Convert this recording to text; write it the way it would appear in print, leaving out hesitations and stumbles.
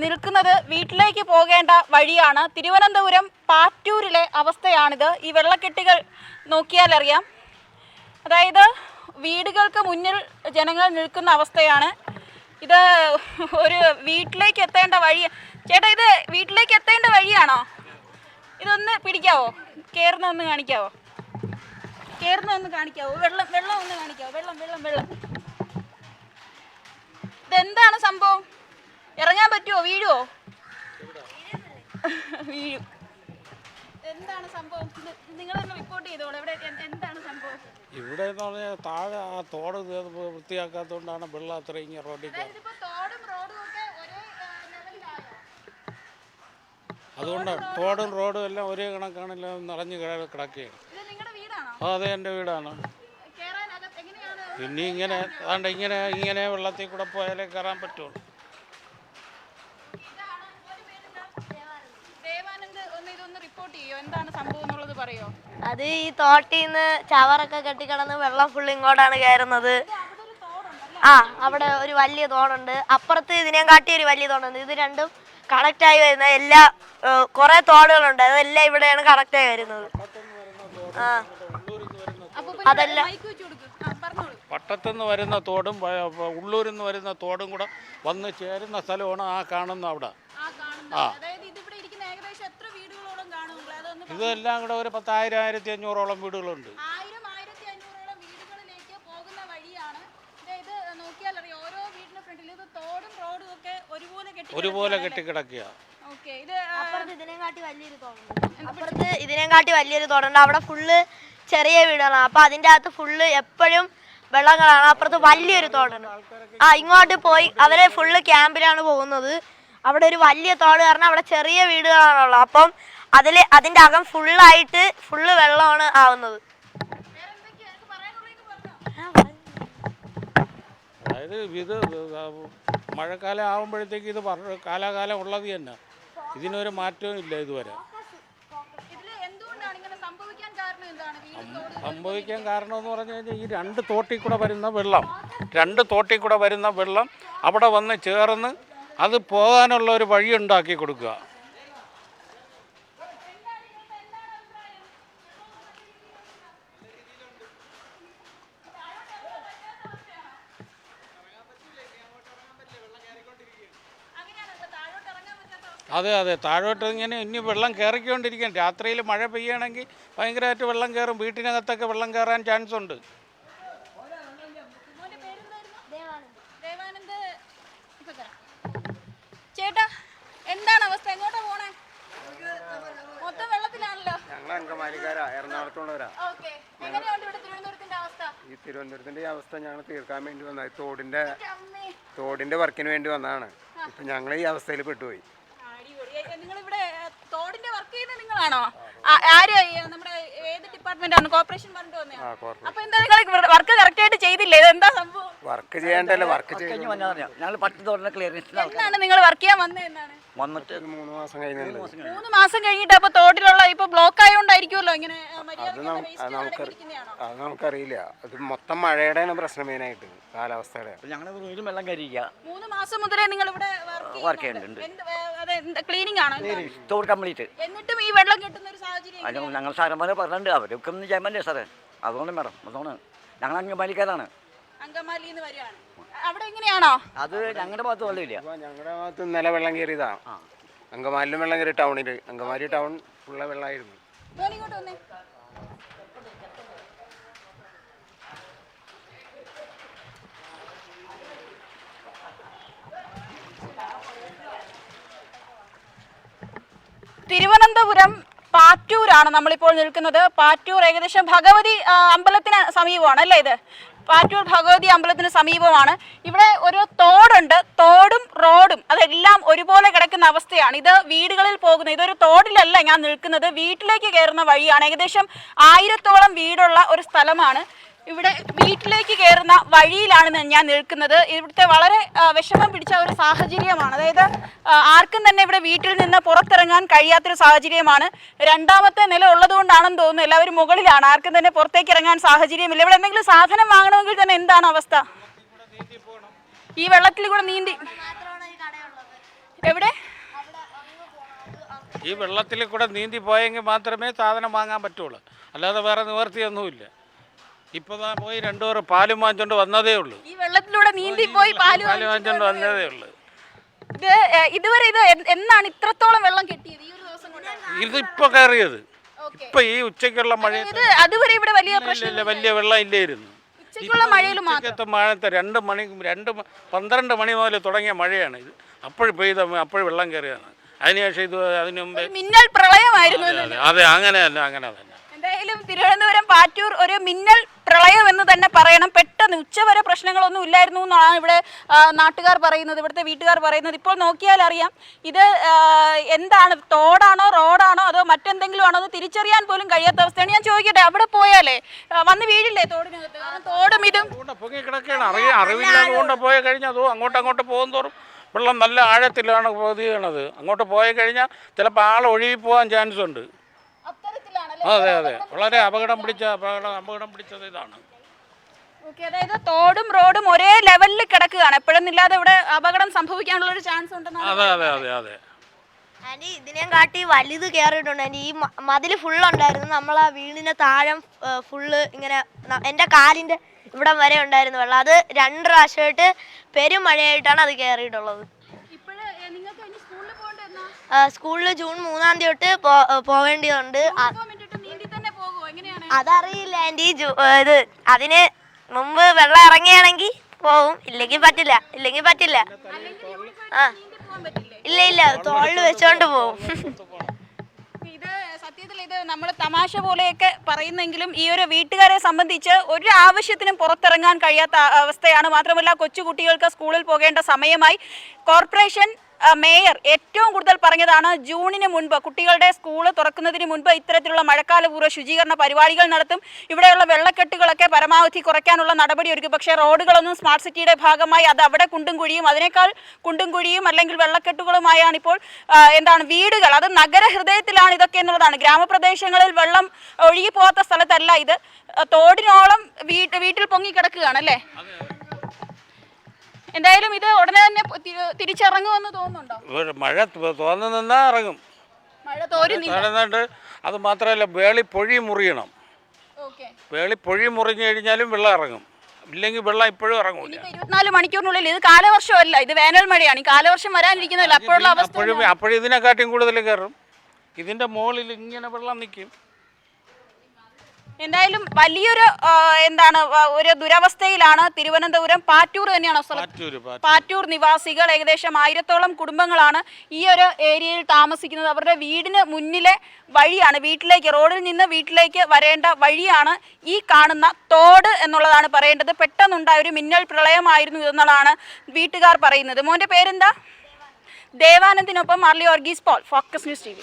നിൽക്കുന്നത് വീട്ടിലേക്ക് പോകേണ്ട വഴിയാണ്. തിരുവനന്തപുരം പാറ്റൂരിലെ അവസ്ഥയാണിത്. ഈ വെള്ളക്കെട്ടുകൾ നോക്കിയാലറിയാം. അതായത് വീടുകൾക്ക് മുന്നിൽ ജനങ്ങൾ നിൽക്കുന്ന അവസ്ഥയാണ്. ഇത് ഒരു വീട്ടിലേക്ക് എത്തേണ്ട വഴി. ചേട്ടാ, ഇത് വീട്ടിലേക്ക് എത്തേണ്ട വഴിയാണോ? ഇതൊന്ന് പിടിക്കാവോ? കയറുന്ന ഒന്ന് കാണിക്കാവോ? വെള്ളം ഒന്ന് കാണിക്കാവോ? വെള്ളം. ഇതെന്താണ് സംഭവം? ഇറങ്ങാൻ പറ്റുമോ? വീഴുവോ? വീഴും. എന്താണ് സംഭവം? നിങ്ങളൊന്ന് റിപ്പോർട്ട് ചെയ്തോളൂ. ഇവിടെ എന്താണ് സംഭവം? ഇവിടെ എന്ന് പറഞ്ഞാൽ താഴെ ആ തോട് വൃത്തിയാക്കാത്തതുകൊണ്ടാണ് വെള്ളം അത്രയും റോഡിൽ. അതുകൊണ്ട് തോടും റോഡും എല്ലാം ഒരേ കണക്കാണല്ലോ നിറഞ്ഞു കിടക്കുകയാണ്. അതെ, എൻ്റെ വീടാണ്. പിന്നെ ഇങ്ങനെ വെള്ളത്തിൽ കൂടെ പോയാലേ കയറാൻ പറ്റുള്ളൂ. അത് ഈ തോട്ടിൽ നിന്ന് ചവറൊക്കെ കെട്ടിക്കിടന്ന് വെള്ളം ഫുള്ള് ഇങ്ങോട്ടാണ് കയറുന്നത്. അവിടെ ഒരു വലിയ തോടുണ്ട്, അപ്പുറത്ത് ഇതിനെ കാട്ടി ഒരു വലിയ തോടുണ്ട്. ഇത് രണ്ടും കണക്റ്റായി വരുന്ന എല്ലാ കുറെ തോടുകളുണ്ട്, അതെല്ലാം ഇവിടെയാണ് കണക്റ്റായി വരുന്നത്. അതെല്ലാം പട്ടത്തുനിന്ന് വരുന്ന തോടും ഉള്ളൂരിൽ നിന്ന് വരുന്ന തോടും കൂടെ വന്ന് ചേരുന്ന സ്ഥലമാണ് ആ കാണുന്ന അവിടെ. ഇതെല്ലാം കൂടെ ഒരു 10,000-1500 വീടുകളുണ്ട്. ഒരുപോലെ കെട്ടിക്കിടക്കുക. ഇതിനെക്കാട്ടി വലിയൊരു തോടുണ്ട്, അവിടെ ഫുള്ള് ചെറിയ വീടാണ്. അപ്പൊ അതിന്റെ അകത്ത് ഫുള്ള് എപ്പോഴും വെള്ളങ്ങളാണ്. അപ്പുറത്ത് വലിയൊരു തോടുണ്ട്. ഇങ്ങോട്ട് പോയി അവരെ ഫുള്ള് ക്യാമ്പിലാണ് പോകുന്നത്. അവിടെ ഒരു വലിയ തോട് കാരണം അവിടെ ചെറിയ വീടുകളാണുള്ളത്. അപ്പം അതിന്റെ അകം ഫുള്ളായിട്ട് ഫുള്ള് വെള്ളമാണ് ആവുന്നത്. അതായത് ഇത് മഴക്കാലം ആകുമ്പോഴത്തേക്ക് ഇത് കാലാകാലം ഉള്ളത് തന്നെ, ഇതിനൊരു മാറ്റവും ഇല്ല ഇതുവരെ. സംഭവിക്കാൻ കാരണം എന്ന് പറഞ്ഞു കഴിഞ്ഞാൽ ഈ രണ്ട് തോട്ടിൽ കൂടെ വരുന്ന വെള്ളം അവിടെ വന്ന് ചേർന്ന് അത് പോകാനുള്ള ഒരു വഴി ഉണ്ടാക്കി കൊടുക്കുക. അതെ, താഴോട്ട് ഇനി വെള്ളം കയറിക്കൊണ്ടിരിക്കും. രാത്രിയിൽ മഴ പെയ്യുകയാണെങ്കിൽ ഭയങ്കരമായിട്ട് വെള്ളം കയറും. വീട്ടിനകത്തൊക്കെ വെള്ളം കയറാൻ ചാൻസ് ഉണ്ട്. ചേട്ടാ, എന്താണ് അവസ്ഥ? എങ്ങോട്ടാ പോണേ? മൊത്തം വെള്ളത്തിലാണല്ലോ. ഞങ്ങൾ അങ്കമാലിക്കാരാ, എറണാകുളത്തുള്ളവരാ. ഈ തിരുവനന്തപുരത്തിന്റെ അവസ്ഥ ഞങ്ങൾ തീർക്കാൻ വേണ്ടി വന്ന തോടിന്റെ വർക്കിന് വേണ്ടി വന്നതാണ്. ഇപ്പൊ ഞങ്ങൾ ഈ അവസ്ഥയിൽ പെട്ടുപോയി. തോടിന്റെ വർക്ക് ചെയ്യുന്നത് നിങ്ങളാണോ? നമ്മുടെ ഏത് ഡിപ്പാർട്ട്മെന്റ് ആണ്? കോർപ്പറേഷൻ പറഞ്ഞിട്ട് വന്നതാണ്. അപ്പൊ എന്താ നിങ്ങൾ വർക്ക് കറക്റ്റ് ആയിട്ട് ചെയ്തില്ലേ? എന്താ സംഭവം? വർക്ക് ചെയ്യണ്ടല്ലോ, വർക്ക് എന്താണ് നിങ്ങൾ വർക്ക് ചെയ്യാൻ വന്നതെന്നാണ്? വന്നിട്ട് 3 മാസം കഴിഞ്ഞിട്ടുണ്ട്. 3 മാസം കഴിഞ്ഞിട്ട് അപ്പൊ തോട്ടിലുള്ള ഇപ്പൊ ബ്ലോക്ക് ആയതുകൊണ്ടായിരിക്കുമല്ലോ ഇങ്ങനെ? അത് നമുക്കറിയില്ല. അത് മൊത്തം മഴയുടെ പ്രശ്നം മെയിനായിട്ട്, കാലാവസ്ഥയുടെ. വെള്ളം കരിക്കുക. 3 മാസം മുതലേ നിങ്ങൾ ഇവിടെ വർക്ക് ചെയ്യുന്നുണ്ട്. ക്ലീനിങ് ആണ് തോട് കംപ്ലീറ്റ്. എന്നിട്ടും ഈ വെള്ളം കിട്ടുന്ന ഒരു സാഹചര്യം ഞങ്ങൾ സാറന്മാരെ പറഞ്ഞിട്ടുണ്ട്. അവരൊക്കെ ഒന്നും ചെയ്യാൻ സാറേ. അതുകൊണ്ട് മേഡം, അതുകൊണ്ട് ഞങ്ങൾ അങ്കമാലിക്കാരാണ്. അങ്കമാലിന്ന് വരികയാണ്. അവിടെ എങ്ങനെയാണോ? അത് ഞങ്ങളുടെ ഭാഗത്ത് വെള്ളമില്ല. ഞങ്ങളുടെ ഭാഗത്ത് ഇന്നലെ വെള്ളം കയറിയതാ. അങ്കമാലിലും വെള്ളം കയറി. ടൗണില് അങ്കമാലി ടൗൺ ഫുള്ള വെള്ളമായിരുന്നു. തിരുവനന്തപുരം പാറ്റൂരാണ് നമ്മളിപ്പോൾ നിൽക്കുന്നത്. പാറ്റൂർ ഏകദേശം ഭഗവതി അമ്പലത്തിന് സമീപമാണ് അല്ലേ? ഇത് പാറ്റൂർ ഭഗവതി അമ്പലത്തിന് സമീപമാണ്. ഇവിടെ ഒരു തോടുണ്ട്. തോടും റോഡും അതെല്ലാം ഒരുപോലെ കിടക്കുന്ന അവസ്ഥയാണ്. ഇത് വീടുകളിൽ പോകുന്ന, ഇതൊരു തോടിലല്ല ഞാൻ നിൽക്കുന്നത്, വീട്ടിലേക്ക് കയറുന്ന വഴിയാണ്. ഏകദേശം 1000-ഓളം വീടുള്ള ഒരു സ്ഥലമാണ്. ഇവിടെ വീട്ടിലേക്ക് കയറുന്ന വഴിയിലാണ് ഞാൻ നിൽക്കുന്നത്. ഇവിടുത്തെ വളരെ വിഷമം പിടിച്ച ഒരു സാഹചര്യമാണ്. അതായത് ആർക്കും തന്നെ ഇവിടെ വീട്ടിൽ നിന്ന് പുറത്തിറങ്ങാൻ കഴിയാത്തൊരു സാഹചര്യമാണ്. 2ാമത്തെ നില ഉള്ളതുകൊണ്ടാണെന്ന് തോന്നുന്നു എല്ലാവരും മുകളിലാണ്. ആർക്കും തന്നെ പുറത്തേക്ക് ഇറങ്ങാൻ സാഹചര്യമില്ല. ഇവിടെ എന്തെങ്കിലും സാധനം വാങ്ങണമെങ്കിൽ തന്നെ എന്താണ് അവസ്ഥ? ഈ വെള്ളത്തിൽ കൂടെ നീന്തി എവിടെ ഈ വെള്ളത്തിൽ കൂടെ നീന്തി പോയെങ്കിൽ മാത്രമേ സാധനം വാങ്ങാൻ പറ്റുള്ളൂ, അല്ലാതെ വേറെ നിവർത്തിയൊന്നുമില്ല. ഇപ്പോൾ പോയി 2 പേർ പാലും വാങ്ങിച്ചോണ്ട് വന്നതേ ഉള്ളൂ. ഈ വെള്ളത്തിലൂടെ നീന്തി പോയി പാല് വാങ്ങിച്ചോണ്ട് വന്നതേ ഉള്ളൂ. ഇതുവരെ ഇത് എന്നാണ് ഇത്രത്തോളം വെള്ളം കെട്ടിയത്? ഈ ഒരു ദിവസം കൊണ്ടാണ് ഇതിപ്പോൾ കയറിയത്. ഇപ്പൊ ഈ ഉച്ചയ്ക്കുള്ള മഴ അതുവരെ ഇവിടെ വലിയ പ്രശ്നമില്ല, വലിയ വെള്ളം ഇല്ലായിരുന്നു. ഉച്ചയ്ക്കുള്ള മഴയിൽ മഴത്തെ 12 മണി മുതൽ തുടങ്ങിയ മഴയാണ് ഇത്. അപ്പോഴും പെയ്ത അപ്പോഴും വെള്ളം കയറിയാണ്. അതിനുശേഷം ഇത് അതിന് മുമ്പ് മിന്നൽ പ്രളയമായിരുന്നു. അതെ, അങ്ങനെയല്ല, അങ്ങനെ തന്നെ. എന്തായാലും തിരുവനന്തപുരം പാറ്റൂർ ഒരു മിന്നൽ പ്രളയം എന്ന് തന്നെ പറയണം. പെട്ടെന്ന് ഉച്ചവരെ പ്രശ്നങ്ങളൊന്നും ഇല്ലായിരുന്നു എന്നാണ് ഇവിടെ നാട്ടുകാർ പറയുന്നത്, ഇവിടുത്തെ വീട്ടുകാർ പറയുന്നത്. ഇപ്പോൾ നോക്കിയാൽ അറിയാം ഇത് എന്താണ്, തോടാണോ റോഡാണോ അതോ മറ്റെന്തെങ്കിലും ആണോ എന്ന് തിരിച്ചറിയാൻ പോലും കഴിയാത്ത അവസ്ഥയാണ്. ഞാൻ ചോദിക്കട്ടെ, അവിടെ പോയാലേ വന്ന് വീഴില്ലേ തോടിനകത്ത്? കാരണം തോടും ഇതും പൊങ്ങി കിടക്കുകയാണ്. അറിവില്ലാതെ കൊണ്ട് പോയി കഴിഞ്ഞാൽ അതോ അങ്ങോട്ട് പോകും തോറും വെള്ളം നല്ല ആഴത്തിലാണ് പൊതിയണത്. അങ്ങോട്ട് പോയി കഴിഞ്ഞാൽ ചിലപ്പോൾ ആൾ ഒഴുകി പോകാൻ ചാൻസ് ഉണ്ട്. അതെ, വളരെ അപകടം പിടിച്ചത് ഇതാണ്. അതായത് തോടും റോഡും ഒരേ ലെവലിൽ കിടക്കുകയാണ്. എപ്പോഴൊന്നില്ലാതെ ഇവിടെ അപകടം സംഭവിക്കാനുള്ള ഒരു ചാൻസ് ഉണ്ടെന്നാണ്. അതെ. ആൻറ്റി ഇതിനെയും കാട്ടി വലുത് കയറിയിട്ടുണ്ട് ആൻറ്റി. ഈ മതിൽ ഫുള്ളുണ്ടായിരുന്നു. നമ്മൾ ആ വീടിൻ്റെ താഴം ഫുള്ള് ഇങ്ങനെ എൻ്റെ കാലിൻ്റെ ഇവിടം വരെ ഉണ്ടായിരുന്നു വെള്ളം. അത് 2 പ്രാവശ്യമായിട്ട് പെരുമഴയായിട്ടാണ് അത് കയറിയിട്ടുള്ളത്. സ്കൂളിൽ ജൂൺ 3-ാം തീയതി തൊട്ട് പോവേണ്ടതുണ്ട്. അതറിയില്ല ആൻറ്റി. ഇത് അതിന് മുമ്പ് വെള്ളം ഇറങ്ങിയാണെങ്കിൽ പോവും, ഇല്ലെങ്കിൽ പറ്റില്ല. ഇല്ല തോളിൽ വെച്ചോണ്ട് പോവും. ഇത് സത്യത്തിൽ ഇത് നമ്മൾ തമാശ പോലെയൊക്കെ പറയുന്നെങ്കിലും ഈ ഒരു വീട്ടുകാരെ സംബന്ധിച്ച് ഒരു ആവശ്യത്തിനും പുറത്തിറങ്ങാൻ കഴിയാത്ത അവസ്ഥയാണ്. മാത്രമല്ല കൊച്ചുകുട്ടികൾക്ക് സ്കൂളിൽ പോകേണ്ട സമയമായി. കോർപ്പറേഷൻ മേയർ ഏറ്റവും കൂടുതൽ പറഞ്ഞതാണ് ജൂണിന് മുൻപ് കുട്ടികളുടെ സ്കൂൾ തുറക്കുന്നതിന് മുൻപ് ഇത്തരത്തിലുള്ള മഴക്കാലപൂർവ്വ ശുചീകരണ പരിപാടികൾ നടത്തും, ഇവിടെയുള്ള വെള്ളക്കെട്ടുകളൊക്കെ പരമാവധി കുറയ്ക്കാനുള്ള നടപടി ഒരുക്കും. പക്ഷേ റോഡുകളൊന്നും സ്മാർട്ട് സിറ്റിയുടെ ഭാഗമായി അത് അവിടെ കുണ്ടും കുഴിയും, അതിനേക്കാൾ കുണ്ടും കുഴിയും അല്ലെങ്കിൽ വെള്ളക്കെട്ടുകളുമായാണ് ഇപ്പോൾ വീടുകൾ. അത് നഗരഹൃദയത്തിലാണ് ഇതൊക്കെ എന്നുള്ളതാണ്. ഗ്രാമപ്രദേശങ്ങളിൽ വെള്ളം ഒഴുകിപ്പോകാത്ത സ്ഥലത്തല്ല ഇത്. തോടിനോളം വീട്ടിൽ പൊങ്ങിക്കിടക്കുകയാണ് അല്ലേ? എന്തായാലും ഇത് ഉടനെ തന്നെ തിരിച്ചിറങ്ങുമെന്ന് തോന്നുന്നുണ്ടോ? മഴ തോന്നുന്ന ഇറങ്ങും. മഴ തോരുന്നില്ല. അത് മാത്രമല്ല വേളിപ്പൊഴി മുറിയണം. വേളിപ്പൊഴി മുറിഞ്ഞു കഴിഞ്ഞാലും വെള്ളം ഇറങ്ങും, ഇല്ലെങ്കിൽ വെള്ളം ഇപ്പോഴും ഇറങ്ങൂല. 24 മണിക്കൂറിനുള്ളിൽ. ഇത് കാലവർഷമല്ല, ഇത് വേനൽ മഴയാണ്. ഈ കാലവർഷം വരാനിരിക്കുന്നില്ല. അപ്പോഴുള്ള അവസ്ഥ അപ്പോഴും ഇതിനെക്കാട്ടിയും കൂടുതൽ കയറും. ഇതിന്റെ മുകളിൽ ഇങ്ങനെ വെള്ളം നിൽക്കും. എന്തായാലും വലിയൊരു ഒരു ദുരവസ്ഥയിലാണ് തിരുവനന്തപുരം പാറ്റൂർ തന്നെയാണ് സ്ഥലം. പാറ്റൂർ നിവാസികൾ ഏകദേശം 1000-ഓളം കുടുംബങ്ങളാണ് ഈ ഒരു ഏരിയയിൽ താമസിക്കുന്നത്. അവരുടെ വീടിന് മുന്നിലെ വഴിയാണ്, റോഡിൽ നിന്ന് വീട്ടിലേക്ക് വരേണ്ട വഴിയാണ് ഈ കാണുന്ന തോട് എന്നുള്ളതാണ് പറയേണ്ടത്. പെട്ടെന്നുണ്ടായ ഒരു മിന്നൽ പ്രളയമായിരുന്നു ഇതെന്നുള്ളതാണ് വീട്ടുകാർ പറയുന്നത്. മോന്റെ പേരെന്താ? ദേവാനന്ദിനൊപ്പം Marli Varghese Paul, focus news TV.